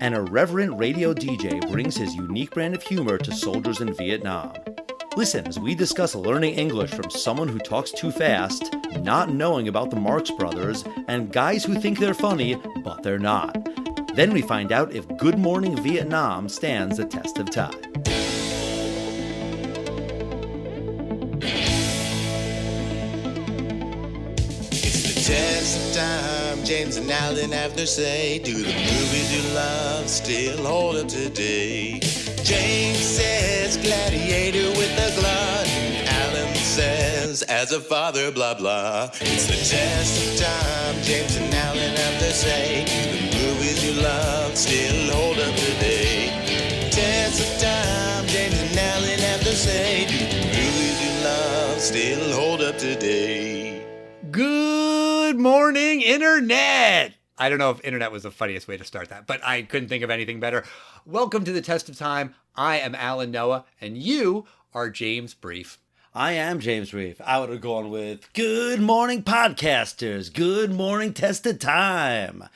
An irreverent radio DJ brings his unique brand of humor to soldiers in Vietnam. Listen as we discuss learning English from someone who talks too fast, not knowing about the Marx Brothers, and guys who think they're funny, but they're not. Then we find out if Good Morning Vietnam stands the test of time. Test of time, James and Alan have their say. Do the movies you love still hold up today? James says gladiator with a glut. Alan says as a father, blah blah. It's the test of time, James and Alan have their say. Do the movies you love still hold up today? Test of time, James and Alan have their say. Do the movies you love still hold up today? Good morning, Internet! I don't know if Internet was the funniest way to start that, but I couldn't think of anything better. Welcome to the Test of Time. I am Alan Noah, and you are James Brief. I am James Brief. I would have gone with Good Morning Podcasters. Good morning, Test of Time.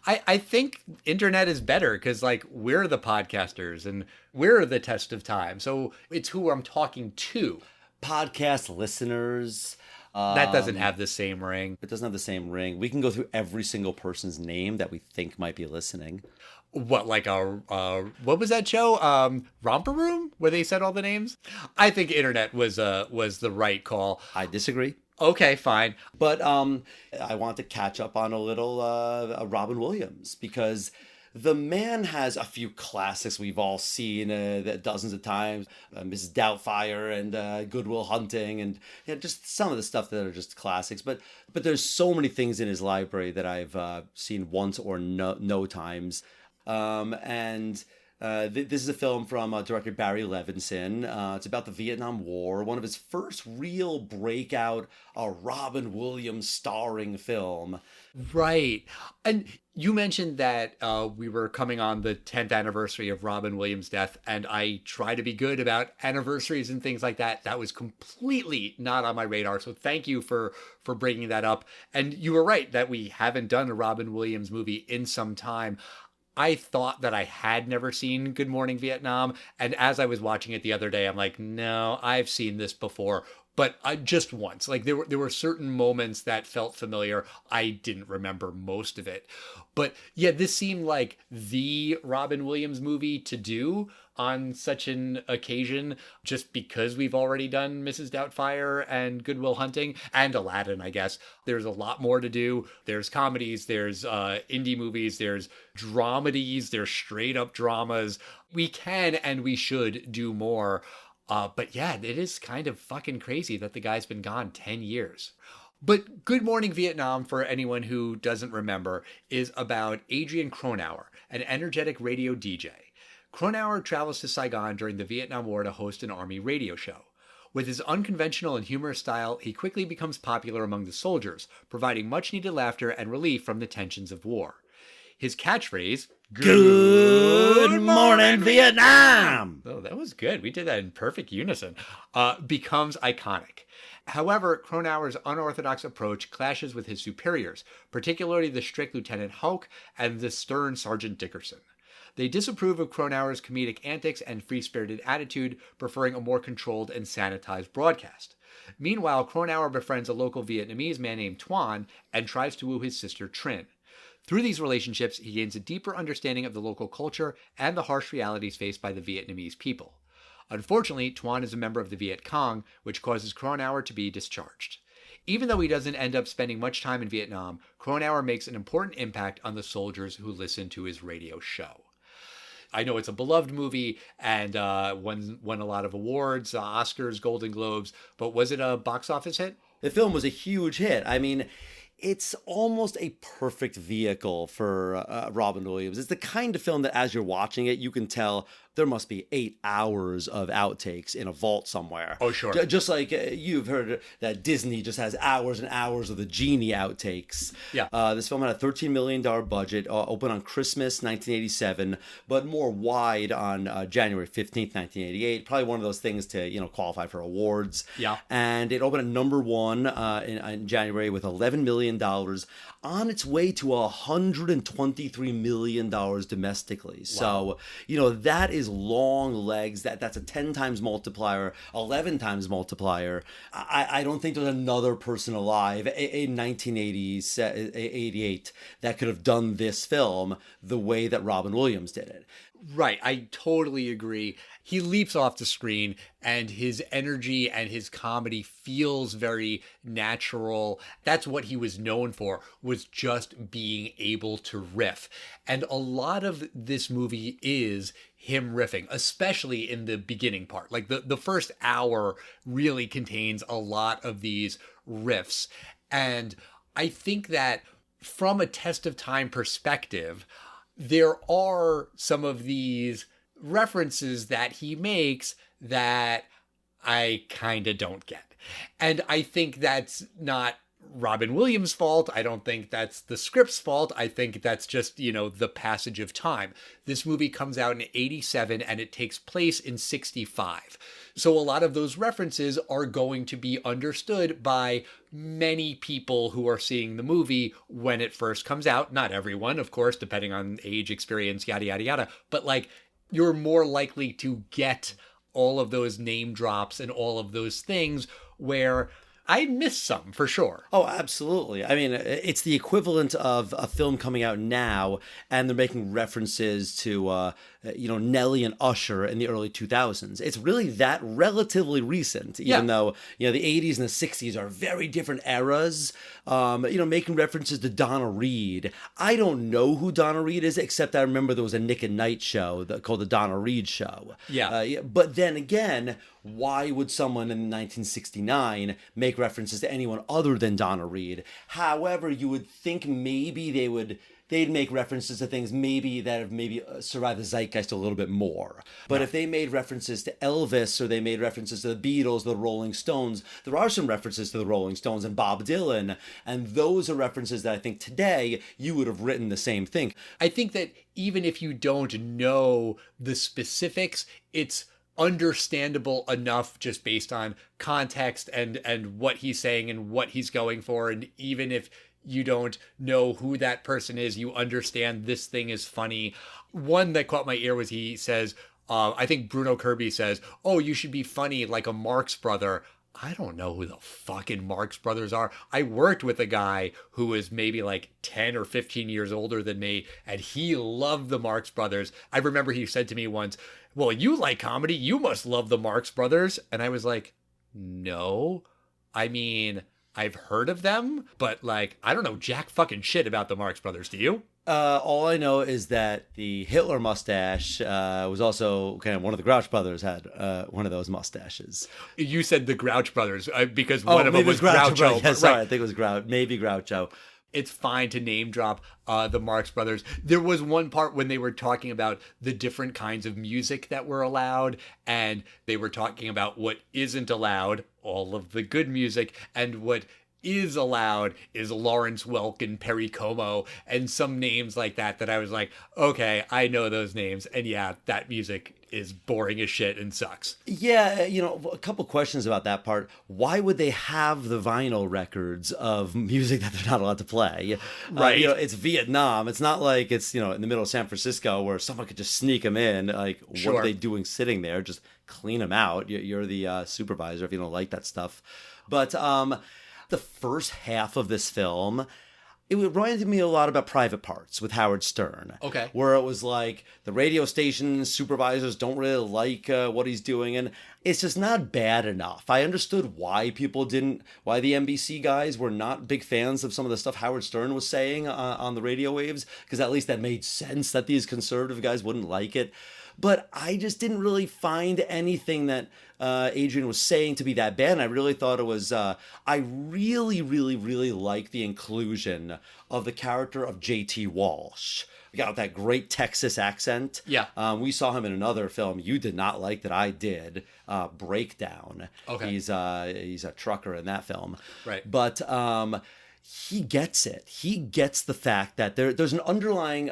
I think Internet is better because, we're the podcasters and we're the Test of Time. So it's who I'm talking to. Podcast listeners. That doesn't have the same ring. It doesn't have the same ring. We can go through every single person's name that we think might be listening. What, what was that show? Romper Room, where they said all the names? I think Internet was the right call. I disagree. Okay, fine. But I want to catch up on a little Robin Williams, because the man has a few classics we've all seen dozens of times. Mrs. Doubtfire and Good Will Hunting, and just some of the stuff that are just classics. But there's so many things in his library that I've seen once or no times. This is a film from director Barry Levinson. It's about the Vietnam War, one of his first real breakout Robin Williams starring film. Right. And you mentioned that we were coming on the 10th anniversary of Robin Williams' death, and I try to be good about anniversaries and things like that. That was completely not on my radar, so thank you for bringing that up. And you were right that we haven't done a Robin Williams movie in some time. I thought that I had never seen Good Morning Vietnam, and as I was watching it the other day, I'm like, no, I've seen this before, but just once. There were certain moments that felt familiar. I didn't remember most of it. But yeah, this seemed like the Robin Williams movie to do on such an occasion, just because we've already done Mrs. Doubtfire and Good Will Hunting and Aladdin, I guess. There's a lot more to do. There's comedies, there's indie movies, there's dramedies, there's straight up dramas. We can and we should do more. But yeah, it is kind of fucking crazy that the guy's been gone 10 years. But Good Morning Vietnam, for anyone who doesn't remember, is about Adrian Cronauer, an energetic radio DJ. Cronauer travels to Saigon during the Vietnam War to host an army radio show. With his unconventional and humorous style, he quickly becomes popular among the soldiers, providing much-needed laughter and relief from the tensions of war. His catchphrase, Good Morning Vietnam! Oh, that was good. We did that in perfect unison. Becomes iconic. However, Cronauer's unorthodox approach clashes with his superiors, particularly the strict Lieutenant Hulk and the stern Sergeant Dickerson. They disapprove of Cronauer's comedic antics and free-spirited attitude, preferring a more controlled and sanitized broadcast. Meanwhile, Cronauer befriends a local Vietnamese man named Tuan and tries to woo his sister Trin. Through these relationships, he gains a deeper understanding of the local culture and the harsh realities faced by the Vietnamese people. Unfortunately, Tuan is a member of the Viet Cong, which causes Cronauer to be discharged. Even though he doesn't end up spending much time in Vietnam, Cronauer makes an important impact on the soldiers who listen to his radio show. I know it's a beloved movie and won a lot of awards, Oscars, Golden Globes, but was it a box office hit? The film was a huge hit. I mean, it's almost a perfect vehicle for Robin Williams. It's the kind of film that as you're watching it, you can tell there must be 8 hours of outtakes in a vault somewhere. Oh, sure. Just like you've heard that Disney just has hours and hours of the Genie outtakes. Yeah. This film had a $13 million budget, opened on Christmas 1987, but more wide on January 15th, 1988. Probably one of those things to, qualify for awards. Yeah. And it opened at number 1 in January with $11 million, on its way to $123 million domestically. Wow. So, that is long legs. That's a 10 times multiplier, 11 times multiplier. I don't think there's another person alive in 1988 that could have done this film the way that Robin Williams did it. Right. I totally agree. He leaps off the screen and his energy and his comedy feels very natural. That's what he was known for, was just being able to riff. And a lot of this movie is him riffing, especially in the beginning part. Like the first hour really contains a lot of these riffs. And I think that from a test of time perspective, there are some of these references that he makes that I kind of don't get. And I think that's not Robin Williams' fault. I don't think that's the script's fault. I think that's just, the passage of time. This movie comes out in 87 and it takes place in 65. So a lot of those references are going to be understood by many people who are seeing the movie when it first comes out. Not everyone, of course, depending on age, experience, yada, yada, yada. But you're more likely to get all of those name drops and all of those things where I missed some for sure. Oh, absolutely. I mean, it's the equivalent of a film coming out now and they're making references to, Nelly and Usher in the early 2000s. It's really that relatively recent, even though, the 80s and the 60s are very different eras. Making references to Donna Reed. I don't know who Donna Reed is, except I remember there was a Nick at Night show called The Donna Reed Show. Yeah. But then again, why would someone in 1969 make references to anyone other than Donna Reed? However, you would think maybe they'd make references to things maybe that have survived the zeitgeist a little bit more. But if they made references to Elvis or they made references to the Beatles, the Rolling Stones, there are some references to the Rolling Stones and Bob Dylan, and those are references that I think today you would have written the same thing. I think that even if you don't know the specifics, it's understandable enough just based on context and what he's saying and what he's going for. And even if you don't know who that person is, you understand this thing is funny. One that caught my ear was he says, I think Bruno Kirby says, "Oh, you should be funny like a Marx brother." I don't know who the fucking Marx Brothers are. I worked with a guy who was maybe 10 or 15 years older than me, and he loved the Marx Brothers. I remember he said to me once, "Well, you like comedy, you must love the Marx Brothers." And I was like, no. I mean, I've heard of them, but I don't know jack fucking shit about the Marx Brothers. Do you? All I know is that the Hitler mustache was also kind of one of the Grouch Brothers had one of those mustaches. You said the Grouch Brothers because one of them was Groucho. Groucho. Yeah, sorry, I think it was maybe Groucho. It's fine to name drop the Marx Brothers. There was one part when they were talking about the different kinds of music that were allowed, and they were talking about what isn't allowed, all of the good music, and what is allowed is Lawrence Welk and Perry Como and some names like that I was like, okay, I know those names. And yeah, that music is boring as shit and sucks. Yeah, a couple questions about that part. Why would they have the vinyl records of music that they're not allowed to play? Right. It's Vietnam. It's not like it's, in the middle of San Francisco where someone could just sneak them in. Sure. What are they doing sitting there? Just clean them out. You're the supervisor if you don't like that stuff. But the first half of this film, it reminded me a lot about Private Parts with Howard Stern. Okay. Where it was like the radio station supervisors don't really like what he's doing. And it's just not bad enough. I understood why the NBC guys were not big fans of some of the stuff Howard Stern was saying on the radio waves, because at least that made sense that these conservative guys wouldn't like it. But I just didn't really find anything that Adrian was saying to be that bad. And I really thought it was, I really, really, really like the inclusion of the character of J.T. Walsh. got that great Texas accent. Yeah. We saw him in another film you did not like that I did, Breakdown. Okay. He's a trucker in that film. Right. But he gets it. He gets the fact that there's an underlying...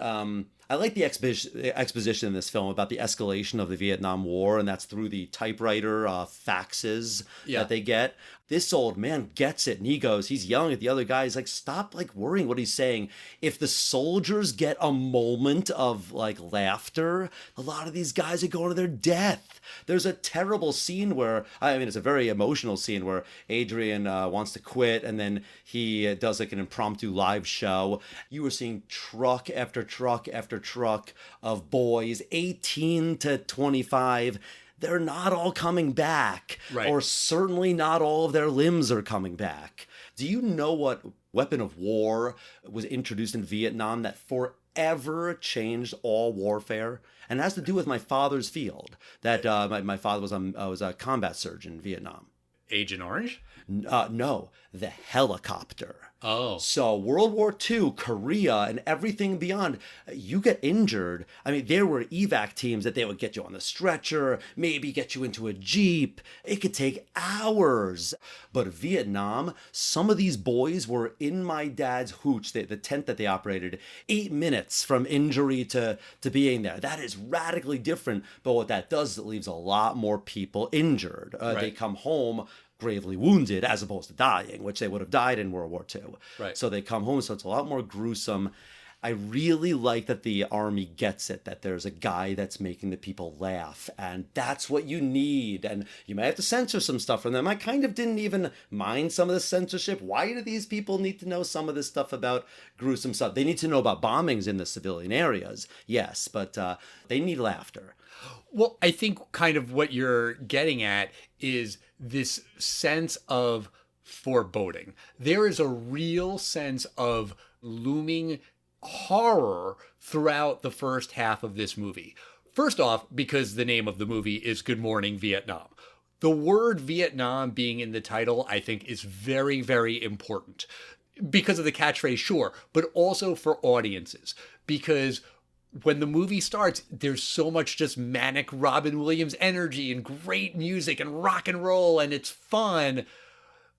I like the exposition in this film about the escalation of the Vietnam War, and that's through the typewriter faxes that they get. This old man gets it, and he's yelling at the other guy. He's like, stop worrying what he's saying. If the soldiers get a moment of laughter, a lot of these guys are going to their death. There's a terrible scene where, it's a very emotional scene where Adrian wants to quit, and then he does an impromptu live show. You were seeing truck after truck after truck of boys, 18 to 25. They're not all coming back, right. Or certainly not all of their limbs are coming back. Do you know what weapon of war was introduced in Vietnam that forever changed all warfare? And it has to do with my father's field. That my father was a combat surgeon in Vietnam. Agent Orange? No, the helicopter. Oh. So World War II, Korea, and everything beyond, you get injured. There were evac teams that they would get you on the stretcher, maybe get you into a Jeep. It could take hours. But Vietnam, some of these boys were in my dad's hooch, the tent that they operated, 8 minutes from injury to being there. That is radically different. But what that does is it leaves a lot more people injured. Right. They come home gravely wounded as opposed to dying, which they would have died in World War II. Right. So they come home, so it's a lot more gruesome. I really like that the Army gets it, that there's a guy that's making the people laugh, and that's what you need. And you may have to censor some stuff from them. I kind of didn't even mind some of the censorship. Why do these people need to know some of this stuff about gruesome stuff? They need to know about bombings in the civilian areas, yes, but they need laughter. Well, I think kind of what you're getting at is this sense of foreboding. There is a real sense of looming horror throughout the first half of this movie. First off, because the name of the movie is Good Morning Vietnam. The word Vietnam being in the title, I think, is very, very important. Because of the catchphrase, sure, but also for audiences. Because when the movie starts, there's so much just manic Robin Williams energy and great music and rock and roll, and it's fun.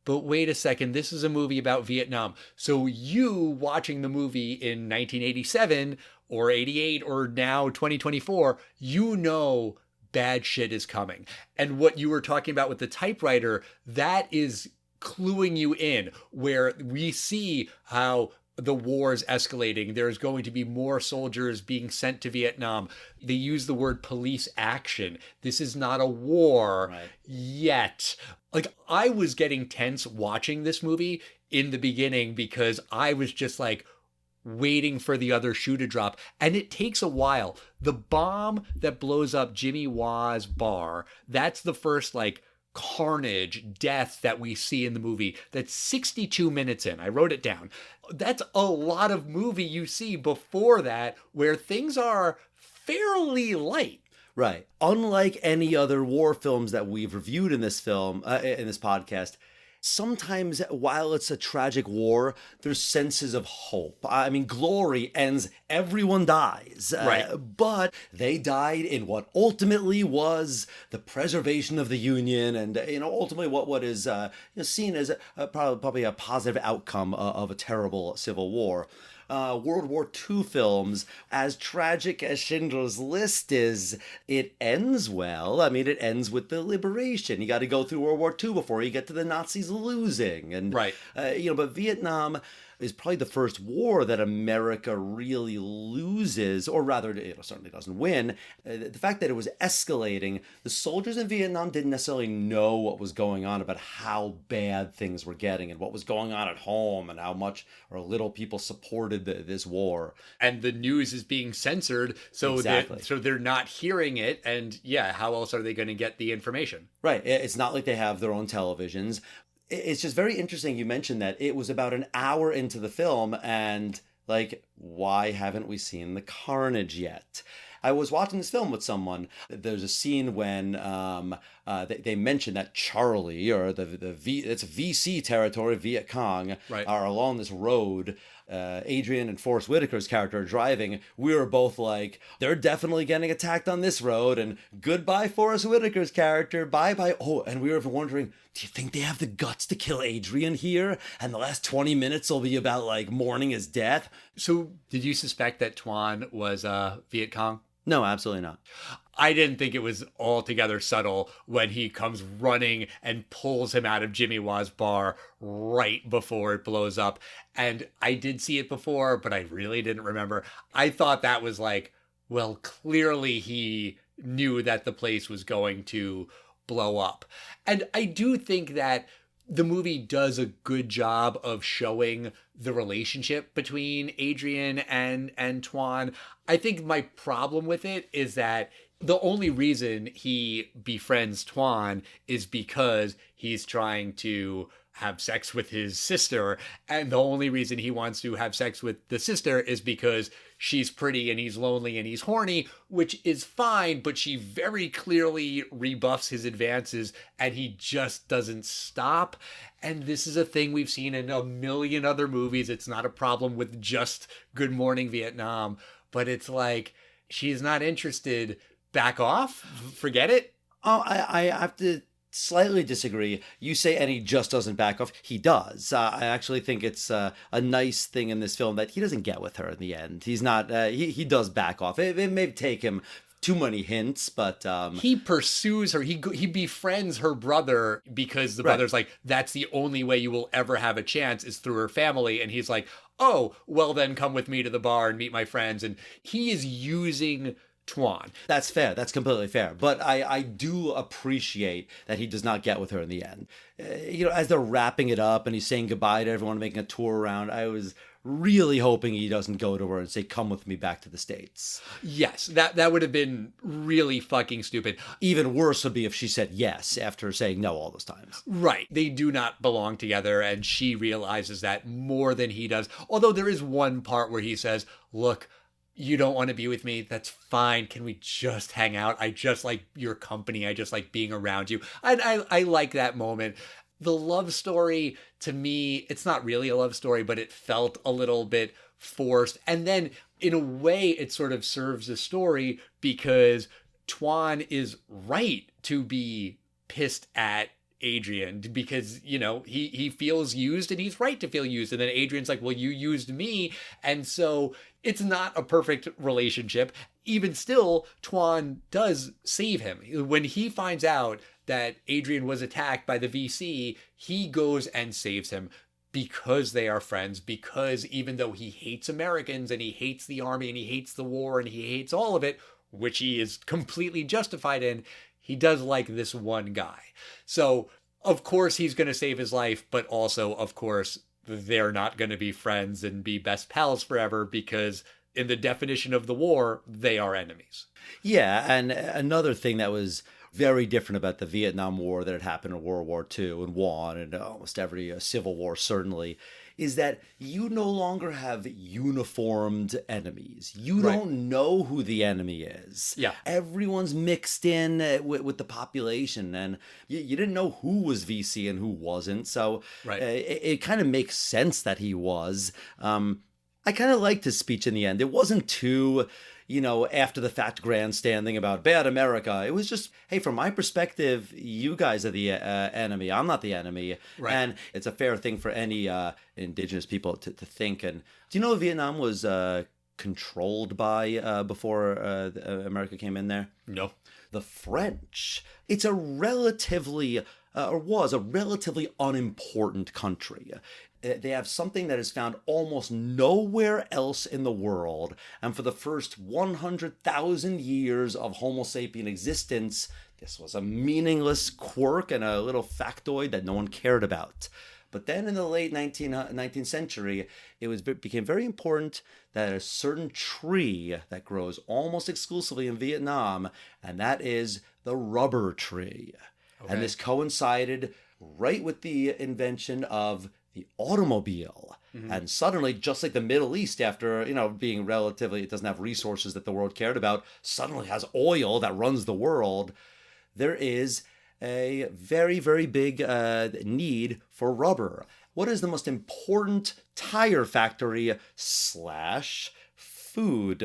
But wait a second, this is a movie about Vietnam. So you watching the movie in 1987 or 88 or now 2024, you know bad shit is coming. And what you were talking about with the typewriter, that is cluing you in, where we see how the war's escalating. There's going to be more soldiers being sent to Vietnam. They use the word police action. This is not a war yet. I was getting tense watching this movie in the beginning because I was just waiting for the other shoe to drop. And it takes a while. The bomb that blows up Jimmy Wa's bar, that's the first carnage, death that we see in the movie. That's 62 minutes in. I wrote it down. That's a lot of movie you see before that where things are fairly light. Right. Unlike any other war films that we've reviewed in this film, in this podcast, sometimes while it's a tragic war, there's senses of hope. Glory ends, everyone dies. Right. But they died in what ultimately was the preservation of the Union and, ultimately what is seen as probably a positive outcome of a terrible civil war. World War II films, as tragic as Schindler's List is, it ends well. It ends with the liberation. You got to go through World War II before you get to the Nazis losing. And, right. But Vietnam is probably the first war that America really loses, or rather, certainly doesn't win. The fact that it was escalating, the soldiers in Vietnam didn't necessarily know what was going on about how bad things were getting and what was going on at home and how much or little people supported this war. And the news is being censored, so exactly. so they're not hearing it. And how else are they going to get the information? Right. It's not like they have their own televisions. It's just very interesting you mentioned that it was about an hour into the film and why haven't we seen the carnage yet? I was watching this film with someone. There's a scene when they mention that Charlie or it's VC territory, Viet Cong, right. are along this road Adrian and Forrest Whitaker's character are driving, we were both like, they're definitely getting attacked on this road, and goodbye Forrest Whitaker's character, bye. Oh, and we were wondering, do you think they have the guts to kill Adrian here? And the last 20 minutes will be about like mourning his death. So did you suspect that Tuan was Viet Cong? No, absolutely not. I didn't think it was altogether subtle when he comes running and pulls him out of Jimmy Wa's bar right before it blows up. And I did see it before, but I really didn't remember. I thought that was like, well, clearly he knew that the place was going to blow up. And I do think that the movie does a good job of showing the relationship between Adrian and Tuan. I think my problem with it is that the only reason he befriends Tuan is because he's trying to have sex with his sister. And the only reason he wants to have sex with the sister is because she's pretty and he's lonely and he's horny, which is fine, but she very clearly rebuffs his advances and he just doesn't stop. And this is a thing we've seen in a million other movies. It's not a problem with just Good Morning Vietnam, but it's like, she's not interested. Back off? Forget it? Oh, I have to slightly disagree. You say, and he just doesn't back off. He does. I actually think it's a nice thing in this film that he doesn't get with her in the end. He's not, he does back off. It may take him too many hints, but he pursues her. He befriends her brother because the brother's like, that's the only way you will ever have a chance is through her family. And he's like, oh, well then come with me to the bar and meet my friends. And he is using Tuan. That's fair. That's completely fair. But I do appreciate that he does not get with her in the end. As they're wrapping it up and he's saying goodbye to everyone, making a tour around, I was really hoping he doesn't go to her and say, come with me back to the States. Yes, that would have been really fucking stupid. Even worse would be if she said yes after saying no all those times. Right. They do not belong together, and she realizes that more than he does. Although there is one part where he says, look, you don't want to be with me. That's fine. Can we just hang out? I just like your company. I just like being around you. I like that moment. The love story, to me, it's not really a love story, but it felt a little bit forced. And then in a way, it sort of serves the story because Tuan is right to be pissed at Adrian because, he feels used and he's right to feel used. And then Adrian's like, well, you used me. And so it's not a perfect relationship. Even still, Tuan does save him. When he finds out that Adrian was attacked by the VC, he goes and saves him because they are friends, because even though he hates Americans and he hates the army and he hates the war and he hates all of it, which he is completely justified in, he does like this one guy. So, of course, he's going to save his life, but also, of course, they're not going to be friends and be best pals forever because in the definition of the war, they are enemies. Yeah, and another thing that was very different about the Vietnam War that had happened in World War II and won, and almost every civil war certainly, is that you no longer have uniformed enemies. You don't know who the enemy is. Yeah. Everyone's mixed in with the population, and you didn't know who was VC and who wasn't. So it kind of makes sense that he was. I kind of liked his speech in the end. It wasn't too, after the fact grandstanding about bad America. It was just, hey, from my perspective, you guys are the enemy. I'm not the enemy. Right. And it's a fair thing for any indigenous people to think. And do you know Vietnam was controlled by before America came in there? No. The French. It's a relatively, or was a relatively unimportant country. They have something that is found almost nowhere else in the world. And for the first 100,000 years of Homo sapien existence, this was a meaningless quirk and a little factoid that no one cared about. But then in the late 19th century, it became very important that a certain tree that grows almost exclusively in Vietnam, and that is the rubber tree. Okay. And this coincided right with the invention of the automobile. Mm-hmm. And suddenly, just like the Middle East, after, being relatively, it doesn't have resources that the world cared about, suddenly has oil that runs the world. There is a very, very big need for rubber. what is the most important tire factory slash food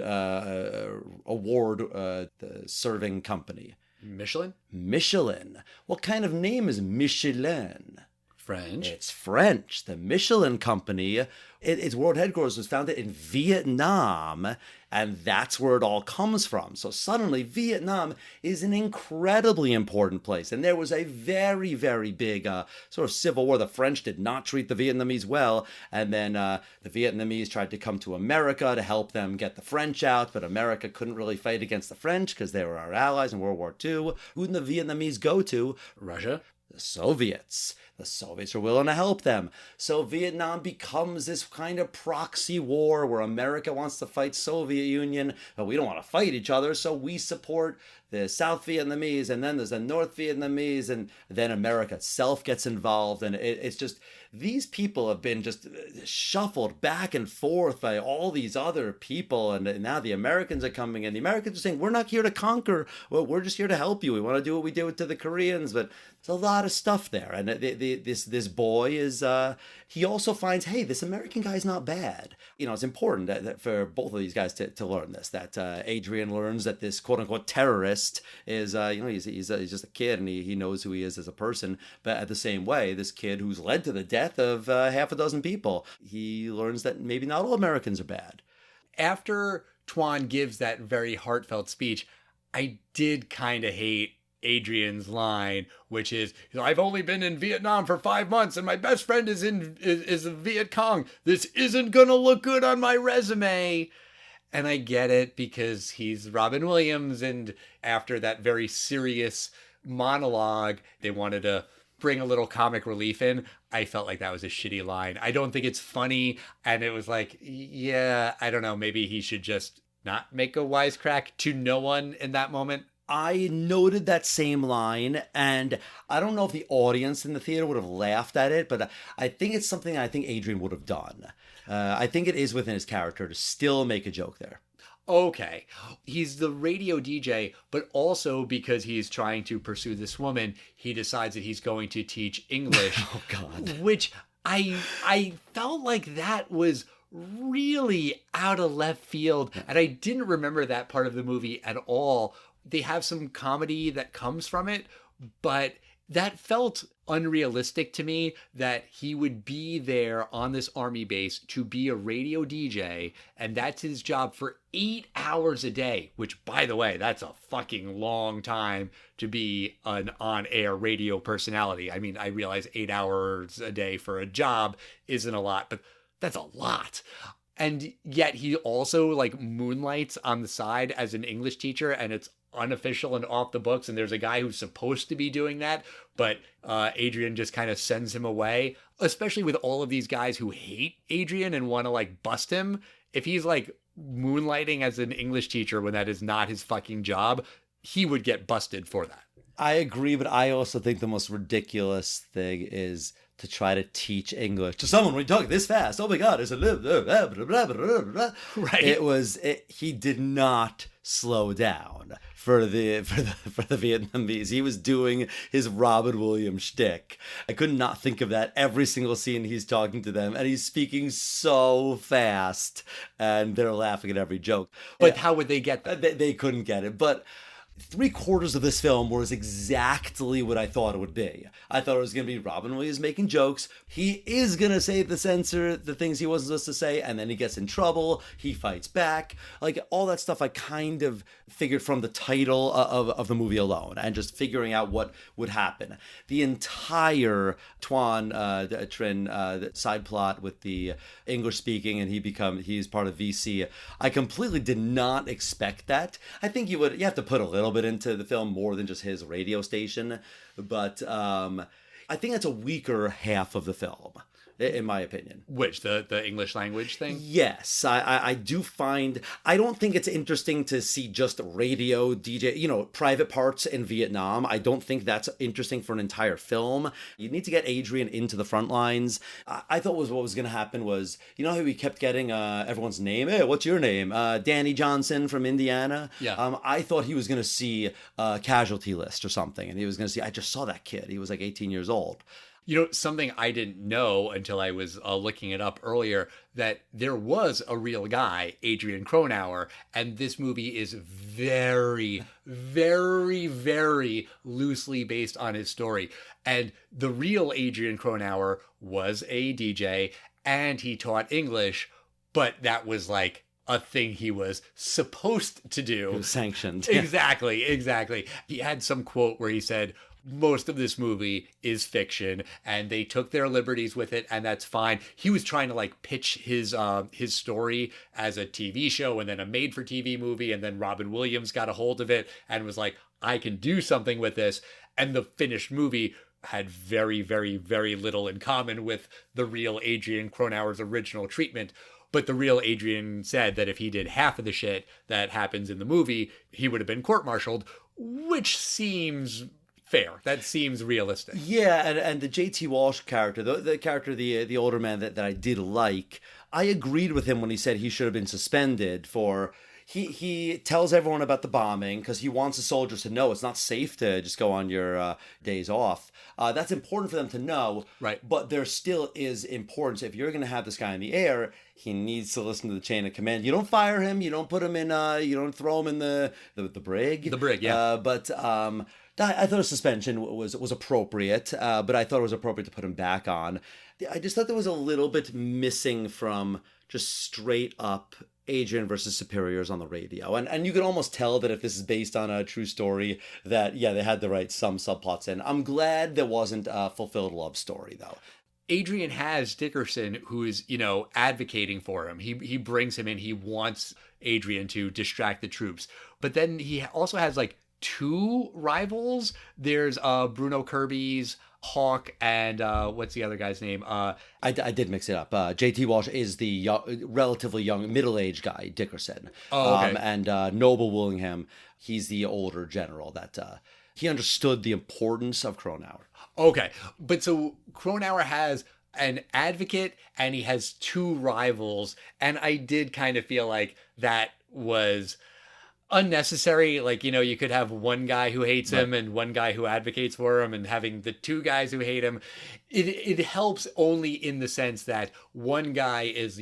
award serving company? Michelin? Michelin. What kind of name is Michelin? French. It's French. The Michelin Company, its world headquarters was founded in Vietnam, and that's where it all comes from. So suddenly, Vietnam is an incredibly important place. And there was a very, very big sort of civil war. The French did not treat the Vietnamese well, and then the Vietnamese tried to come to America to help them get the French out, but America couldn't really fight against the French because they were our allies in World War II. Who did the Vietnamese go to? Russia? The Soviets. The Soviets are willing to help them. So Vietnam becomes this kind of proxy war where America wants to fight Soviet Union, but we don't want to fight each other, so we support the South Vietnamese, and then there's the North Vietnamese, and then America itself gets involved, and it's just, these people have been just shuffled back and forth by all these other people, and now the Americans are coming in. The Americans are saying, we're not here to conquer, well, we're just here to help you. We want to do what we did to the Koreans, but there's a lot of stuff there, and this boy is, he also finds, hey, this American guy's not bad. You know, it's important that for both of these guys to learn this, that Adrian learns that this quote-unquote terrorist is, he's just a kid, and he knows who he is as a person, but at the same way, this kid who's led to the death of half a dozen people, he learns that maybe not all Americans are bad. After Tuan gives that very heartfelt speech, I did kind of hate Adrian's line, which is, I've only been in Vietnam for 5 months and my best friend is a Viet Cong. This isn't gonna look good on my resume. And I get it because he's Robin Williams, and after that very serious monologue, they wanted to bring a little comic relief in. I felt like that was a shitty line. I don't think it's funny, and it was like, yeah, I don't know, maybe he should just not make a wisecrack to no one in that moment. I noted that same line, and I don't know if the audience in the theater would have laughed at it, but I think it's something I think Adrian would have done. I think it is within his character to still make a joke there. Okay, he's the radio DJ, but also because he's trying to pursue this woman, he decides that he's going to teach English. Oh, God. Which I felt like that was really out of left field, and I didn't remember that part of the movie at all. They have some comedy that comes from it, but that felt unrealistic to me, that he would be there on this army base to be a radio DJ, and that's his job for 8 hours a day, which, by the way, that's a fucking long time to be an on-air radio personality. I mean, I realize 8 hours a day for a job isn't a lot, but that's a lot. And yet he also like moonlights on the side as an English teacher, and it's unofficial and off the books, and there's a guy who's supposed to be doing that, but Adrian just kind of sends him away, especially with all of these guys who hate Adrian and want to like bust him. If he's like moonlighting as an English teacher when that is not his fucking job, he would get busted for that. I agree, but I also think the most ridiculous thing is to try to teach English to someone when you talk this fast. Oh my God, it's a right. He did not slow down for the Vietnamese. He was doing his Robin Williams shtick. I could not think of that every single scene he's talking to them, and he's speaking so fast, and they're laughing at every joke. But how would they get that? They couldn't get it, but 3/4 of this film was exactly what I thought it would be. I thought it was going to be Robin Williams making jokes. He is going to say the things he wasn't supposed to say, and then he gets in trouble. He fights back. Like, all that stuff I kind of figured from the title of the movie alone, and just figuring out what would happen. The entire Tuan Trin side plot with the English speaking, and he's part of VC. I completely did not expect that. I think you have to put a little bit into the film more than just his radio station, but I think that's a weaker half of the film, in my opinion. Which, the English language thing? Yes, I do find, I don't think it's interesting to see just radio DJ, private parts in Vietnam. I don't think that's interesting for an entire film. You need to get Adrian into the front lines. I thought what was going to happen was, how we kept getting everyone's name? Hey, what's your name? Danny Johnson from Indiana. Yeah. I thought he was going to see a casualty list or something, and he was going to see, I just saw that kid. He was like 18 years old. You know, something I didn't know until I was looking it up earlier, that there was a real guy, Adrian Cronauer, and this movie is very, very, very loosely based on his story. And the real Adrian Cronauer was a DJ, and he taught English, but that was like a thing he was supposed to do. It was sanctioned. Exactly, exactly. He had some quote where he said, most of this movie is fiction, and they took their liberties with it, and that's fine. He was trying to like pitch his story as a TV show and then a made-for-TV movie, and then Robin Williams got a hold of it and was like, I can do something with this. And the finished movie had very, very, very little in common with the real Adrian Cronauer's original treatment. But the real Adrian said that if he did half of the shit that happens in the movie, he would have been court-martialed, which seems fair. That seems realistic. Yeah, and the J.T. Walsh character, the character, the older man that I did like, I agreed with him when he said he should have been suspended for... He tells everyone about the bombing because he wants the soldiers to know it's not safe to just go on your days off. That's important for them to know. Right. But there still is importance. If you're going to have this guy in the air, he needs to listen to the chain of command. You don't fire him. You don't put him in. You don't throw him in the brig. The brig, yeah. But I thought a suspension was appropriate. But I thought it was appropriate to put him back on. I just thought there was a little bit missing from just straight up Adrian versus superiors on the radio. And you can almost tell that if this is based on a true story that, yeah, they had to write some subplots in. I'm glad there wasn't a fulfilled love story, though. Adrian has Dickerson, who is, advocating for him. He brings him in. He wants Adrian to distract the troops. But then he also has, like, two rivals. There's Bruno Kirby's Hawk and what's the other guy's name? I did mix it up. J.T. Walsh is the relatively young, middle-aged guy, Dickerson. Oh, okay. And Noble Willingham, he's the older general that he understood the importance of Cronauer. Okay. But so Cronauer has an advocate and he has two rivals. And I did kind of feel like that was unnecessary. Like, you could have one guy who hates him and one guy who advocates for him, and having the two guys who hate him, it helps only in the sense that one guy is,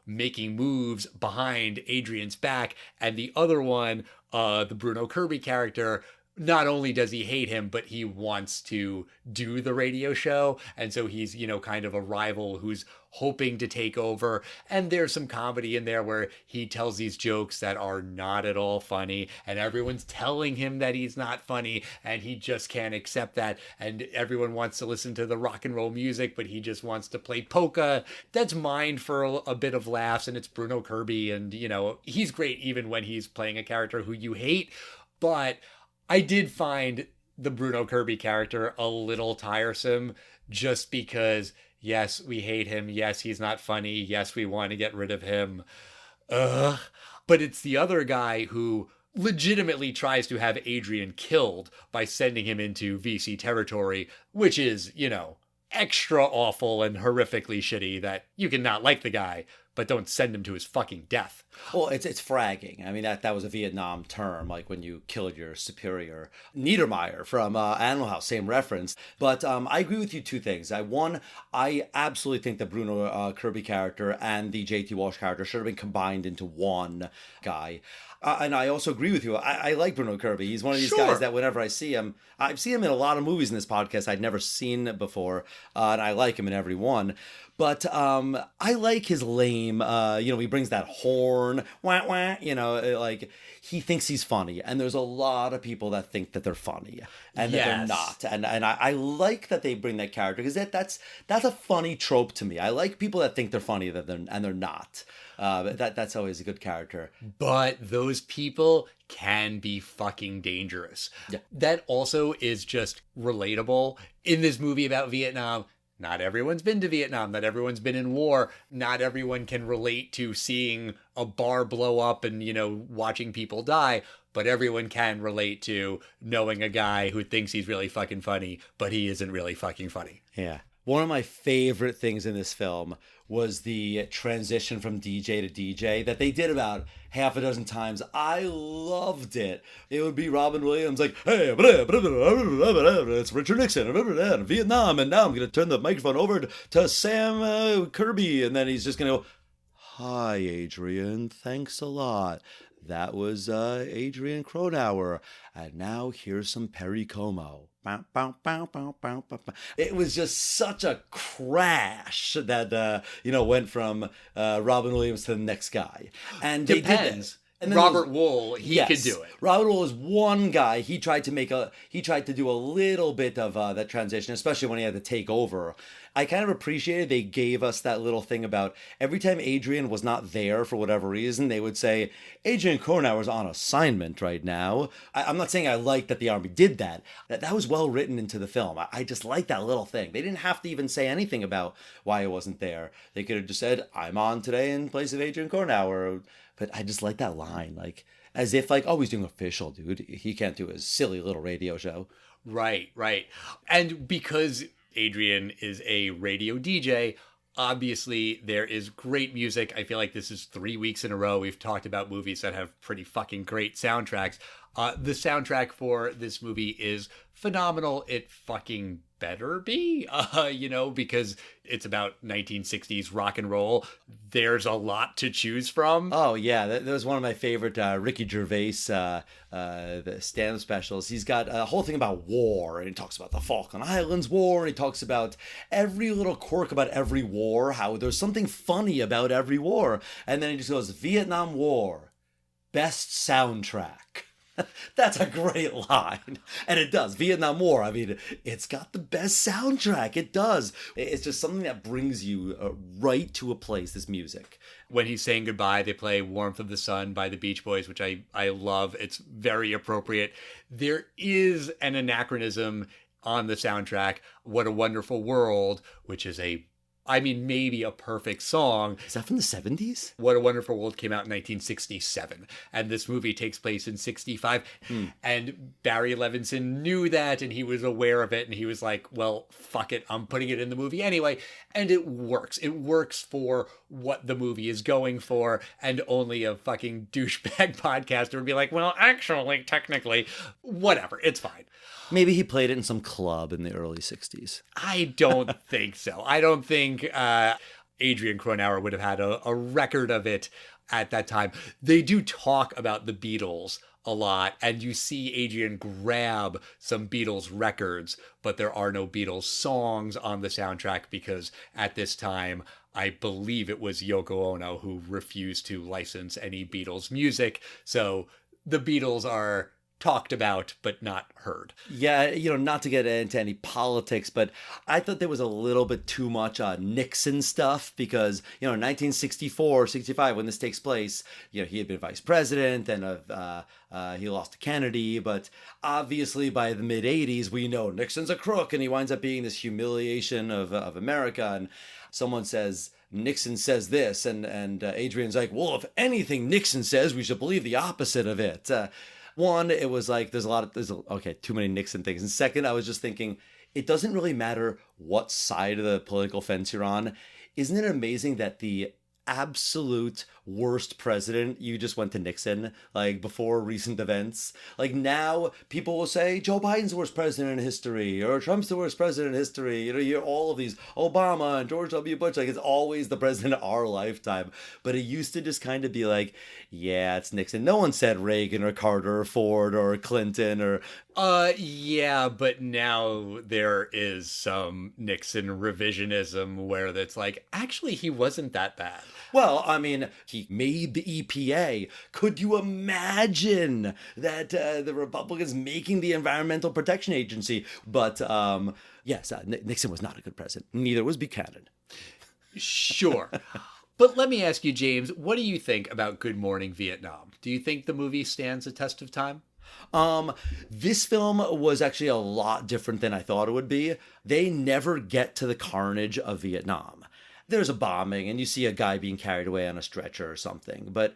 making moves behind Adrian's back, and the other one, the Bruno Kirby character, not only does he hate him, but he wants to do the radio show. And so he's, kind of a rival who's hoping to take over. And there's some comedy in there where he tells these jokes that are not at all funny. And everyone's telling him that he's not funny. And he just can't accept that. And everyone wants to listen to the rock and roll music, but he just wants to play polka. That's mined for a bit of laughs. And it's Bruno Kirby. And, he's great even when he's playing a character who you hate. But I did find the Bruno Kirby character a little tiresome just because, yes, we hate him. Yes, he's not funny. Yes, we want to get rid of him. But it's the other guy who legitimately tries to have Adrian killed by sending him into VC territory, which is, extra awful and horrifically shitty that you can not like the guy, but don't send him to his fucking death. Well, it's fragging. I mean, that was a Vietnam term, like when you killed your superior. Niedermeyer from Animal House, same reference. But I agree with you two things. I absolutely think the Bruno Kirby character and the J.T. Walsh character should have been combined into one guy. And I also agree with you. I like Bruno Kirby. He's one of these guys that whenever I see him, I've seen him in a lot of movies in this podcast I'd never seen before, and I like him in every one. But I like his lame, he brings that horn, wah, wah, like he thinks he's funny. And there's a lot of people that think that they're funny and that they're not. And I like that they bring that character because that's a funny trope to me. I like people that think they're funny and they're not. That's always a good character. But those people can be fucking dangerous. Yeah. That also is just relatable. In this movie about Vietnam, not everyone's been to Vietnam. Not everyone's been in war. Not everyone can relate to seeing a bar blow up and, watching people die. But everyone can relate to knowing a guy who thinks he's really fucking funny, but he isn't really fucking funny. Yeah. One of my favorite things in this film was the transition from DJ to DJ that they did about half a dozen times. I loved it. It would be Robin Williams like, hey, it's Richard Nixon, Vietnam, and now I'm going to turn the microphone over to Sam Kirby, and then he's just going to go, hi, Adrian, thanks a lot. That was Adrian Cronauer, and now here's some Perry Como. It was just such a crash that went from Robin Williams to the next guy, and they Depends. did. And then Robert Wool, he could do it. Robert Wool is one guy. He tried to do a little bit of that transition, especially when he had to take over. I kind of appreciated they gave us that little thing about every time Adrian was not there for whatever reason, they would say, Adrian Cronauer's on assignment right now. I'm not saying I like that the Army did that. That was well written into the film. I just like that little thing. They didn't have to even say anything about why he wasn't there. They could have just said, I'm on today in place of Adrian Cronauer. But I just like that line, like, as if, like, oh, he's doing official, dude. He can't do his silly little radio show. Right. And because Adrian is a radio DJ, obviously there is great music. I feel like this is 3 weeks in a row we've talked about movies that have pretty fucking great soundtracks. The soundtrack for this movie is phenomenal. It fucking better be, because it's about 1960s rock and roll. There's a lot to choose from. Oh, yeah. That was one of my favorite Ricky Gervais the stand-up specials. He's got a whole thing about war, and he talks about the Falkland Islands War, and he talks about every little quirk about every war, how there's something funny about every war. And then he just goes, Vietnam War, best soundtrack. That's a great line. And it does. Vietnam War, I mean, it's got the best soundtrack. It does. It's just something that brings you right to a place, this music. When he's saying goodbye, they play Warmth of the Sun by the Beach Boys, which I love. It's very appropriate. There is an anachronism on the soundtrack, What a Wonderful World, which is maybe a perfect song. Is that from the 70s? What a Wonderful World came out in 1967. And this movie takes place in 65. And Barry Levinson knew that, and he was aware of it. And he was like, well, fuck it. I'm putting it in the movie anyway. And it works. It works for what the movie is going for. And only a fucking douchebag podcaster would be like, well, actually, technically, whatever. It's fine. Maybe he played it in some club in the early 60s. I don't think so. I don't think Adrian Cronauer would have had a record of it at that time. They do talk about the Beatles a lot, and you see Adrian grab some Beatles records, but there are no Beatles songs on the soundtrack because at this time, I believe it was Yoko Ono who refused to license any Beatles music. So the Beatles are talked about but not heard. Yeah, not to get into any politics, but I thought there was a little bit too much Nixon stuff because, in 1964, 65, when this takes place, he had been vice president and he lost to Kennedy, but obviously by the mid-'80s, we know Nixon's a crook and he winds up being this humiliation of America, and someone says, Nixon says this, and Adrian's like, well, if anything Nixon says, we should believe the opposite of it. One, it was like, there's too many Nixon things. And second, I was just thinking, it doesn't really matter what side of the political fence you're on. Isn't it amazing that the absolute worst president, you just went to Nixon, like before recent events? Like now people will say Joe Biden's the worst president in history, or Trump's the worst president in history. You're all of these, Obama and George W. Bush, like it's always the president of our lifetime. But it used to just kind of be like, yeah, it's Nixon. No one said Reagan or Carter or Ford or Clinton or... Yeah, but now there is some Nixon revisionism where that's like, actually, he wasn't that bad. Well, I mean, he made the EPA. Could you imagine that the Republicans making the Environmental Protection Agency? But yes, Nixon was not a good president. Neither was Buchanan. Sure. But let me ask you, James, what do you think about Good Morning Vietnam? Do you think the movie stands a test of time? This film was actually a lot different than I thought it would be. They never get to the carnage of Vietnam. There's a bombing and you see a guy being carried away on a stretcher or something, but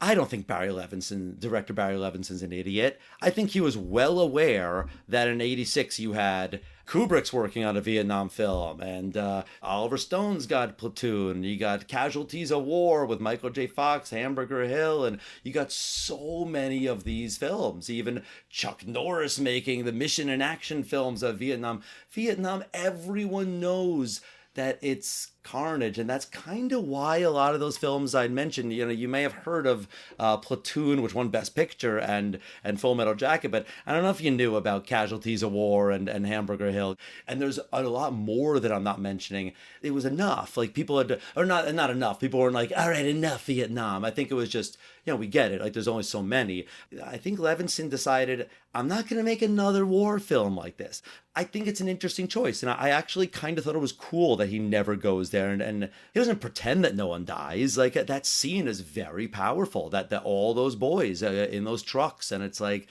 I don't think director Barry Levinson's an idiot. I think he was well aware that in '86 you had Kubrick's working on a Vietnam film, and Oliver Stone's got Platoon. You got Casualties of War with Michael J. Fox, Hamburger Hill, and you got so many of these films. Even Chuck Norris making the mission and action films of Vietnam. Vietnam, everyone knows that it's carnage, and that's kind of why a lot of those films I'd mentioned, you may have heard of Platoon, which won Best Picture, and Full Metal Jacket, but I don't know if you knew about Casualties of War and Hamburger Hill. And there's a lot more that I'm not mentioning. It was enough. Like, people had, or not enough. People weren't like, all right, enough Vietnam. I think it was just, we get it. Like, there's only so many. I think Levinson decided, I'm not going to make another war film like this. I think it's an interesting choice. And I actually kind of thought it was cool that he never goes there and he doesn't pretend that no one dies. Like, that scene is very powerful, that all those boys in those trucks, and it's like,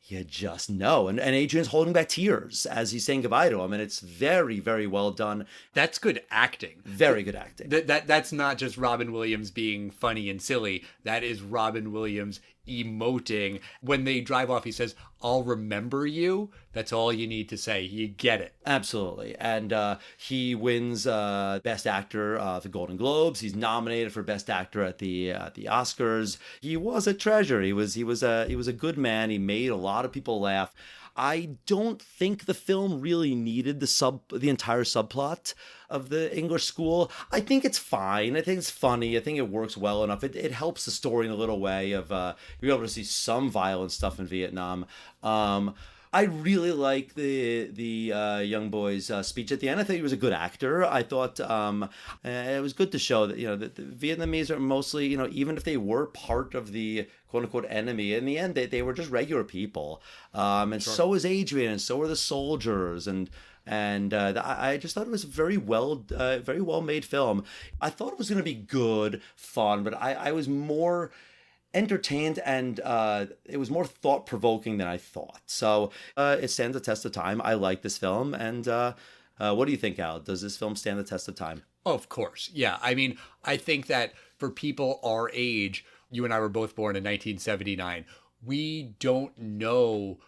you just know. And Adrian's holding back tears as he's saying goodbye to him, and it's very, very well done. That's good acting. Very good acting. That's not just Robin Williams being funny and silly. That is Robin Williams emoting. When they drive off, he says, I'll remember you. That's all you need to say. You get it. Absolutely. And he wins Best Actor the Golden Globes. He's nominated for Best Actor at the Oscars. He was a treasure. He was a good man. He made a lot of people laugh. I don't think the film really needed the entire subplot of the English school. I think it's fine. I think it's funny. I think it works well enough. It helps the story in a little way of you're able to see some violent stuff in Vietnam. I really like the young boy's speech at the end. I think he was a good actor. I thought it was good to show that that the Vietnamese are mostly even if they were part of the quote unquote enemy, in the end they were just regular people. And sure. So was Adrian, and so were the soldiers, and I just thought it was a very well made film. I thought it was going to be good, fun, but I was more entertained, and it was more thought-provoking than I thought. So it stands the test of time. I like this film. And what do you think, Al? Does this film stand the test of time? Of course. Yeah. I mean, I think that for people our age, you and I were both born in 1979, we don't know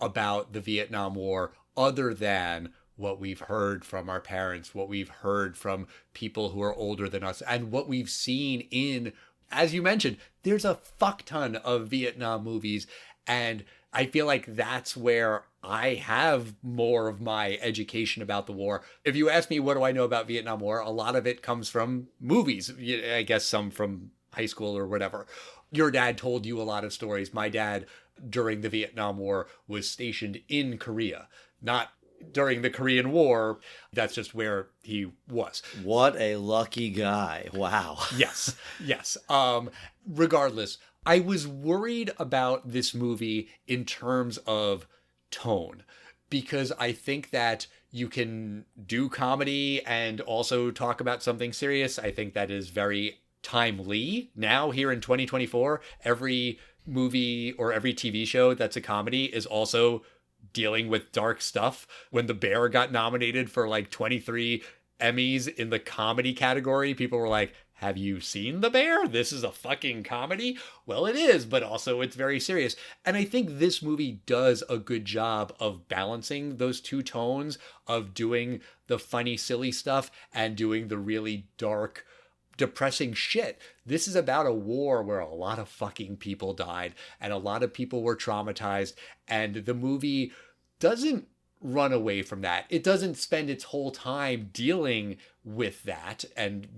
about the Vietnam War other than what we've heard from our parents, what we've heard from people who are older than us, and what we've seen in, as you mentioned, there's a fuck ton of Vietnam movies, and I feel like that's where I have more of my education about the war. If you ask me what do I know about Vietnam War, a lot of it comes from movies. I guess some from high school or whatever. Your dad told you a lot of stories. My dad, during the Vietnam War, was stationed in Korea, not during the Korean War. That's just where he was. What a lucky guy. Wow. Yes. Regardless, I was worried about this movie in terms of tone, because I think that you can do comedy and also talk about something serious. I think that is very timely now here in 2024. Every movie or every TV show that's a comedy is also dealing with dark stuff. When The Bear got nominated for like 23 Emmys in the comedy category, people were like, have you seen The Bear? This is a fucking comedy? Well, it is, but also it's very serious. And I think this movie does a good job of balancing those two tones, of doing the funny, silly stuff and doing the really dark, depressing shit. This is about a war where a lot of fucking people died and a lot of people were traumatized, and the movie doesn't run away from that. It doesn't spend its whole time dealing with that and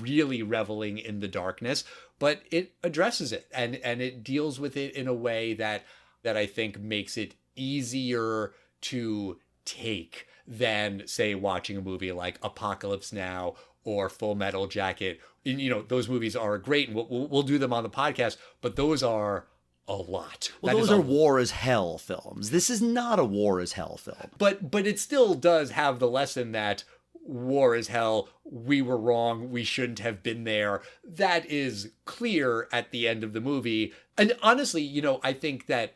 really reveling in the darkness, but it addresses it and it deals with it in a way that I think makes it easier to take than, say, watching a movie like Apocalypse Now or Full Metal Jacket. Those movies are great, and we'll do them on the podcast, but those are a lot. Well, those are war as hell films. This is not a war as hell film. But it still does have the lesson that war is hell. We were wrong. We shouldn't have been there. That is clear at the end of the movie. And honestly, I think that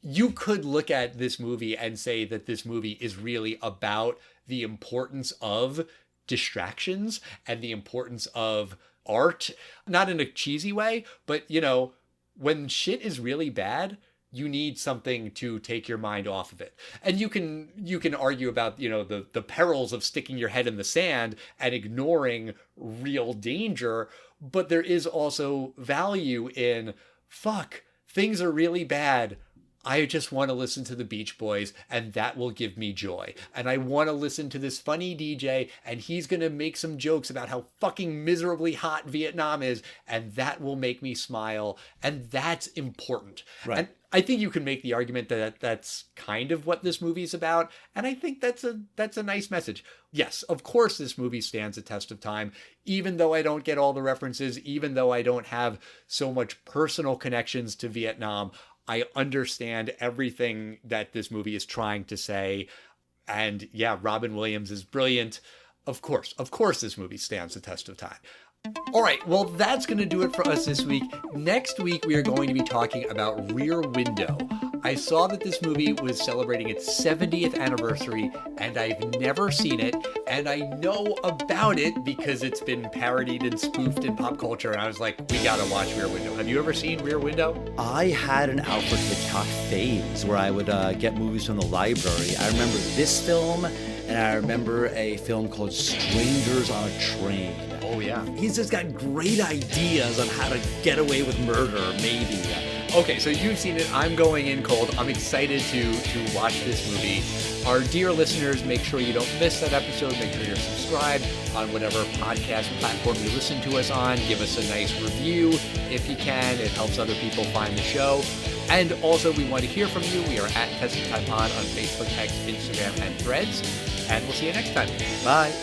you could look at this movie and say that this movie is really about the importance of distractions and the importance of art, not in a cheesy way, but when shit is really bad, you need something to take your mind off of it. And you can argue about, the perils of sticking your head in the sand and ignoring real danger, but there is also value in, fuck, things are really bad. I just want to listen to the Beach Boys, and that will give me joy. And I want to listen to this funny DJ, and he's going to make some jokes about how fucking miserably hot Vietnam is, and that will make me smile. And that's important. Right. And I think you can make the argument that that's kind of what this movie is about. And I think that's a nice message. Yes, of course, this movie stands a test of time, even though I don't get all the references, even though I don't have so much personal connections to Vietnam. I understand everything that this movie is trying to say. And yeah, Robin Williams is brilliant. Of course, this movie stands the test of time. All right, well, that's going to do it for us this week. Next week, we are going to be talking about Rear Window. I saw that this movie was celebrating its 70th anniversary, and I've never seen it, and I know about it because it's been parodied and spoofed in pop culture, and I was like, we gotta watch Rear Window. Have you ever seen Rear Window? I had an Alfred Hitchcock phase where I would get movies from the library. I remember this film, and I remember a film called Strangers on a Train. Oh, yeah. He's just got great ideas on how to get away with murder, maybe. Okay, so you've seen it. I'm going in cold. I'm excited to watch this movie. Our dear listeners, make sure you don't miss that episode. Make sure you're subscribed on whatever podcast platform you listen to us on. Give us a nice review if you can. It helps other people find the show. And also, we want to hear from you. We are at Test of Time Pod on Facebook, X, Instagram, and Threads. And we'll see you next time. Bye.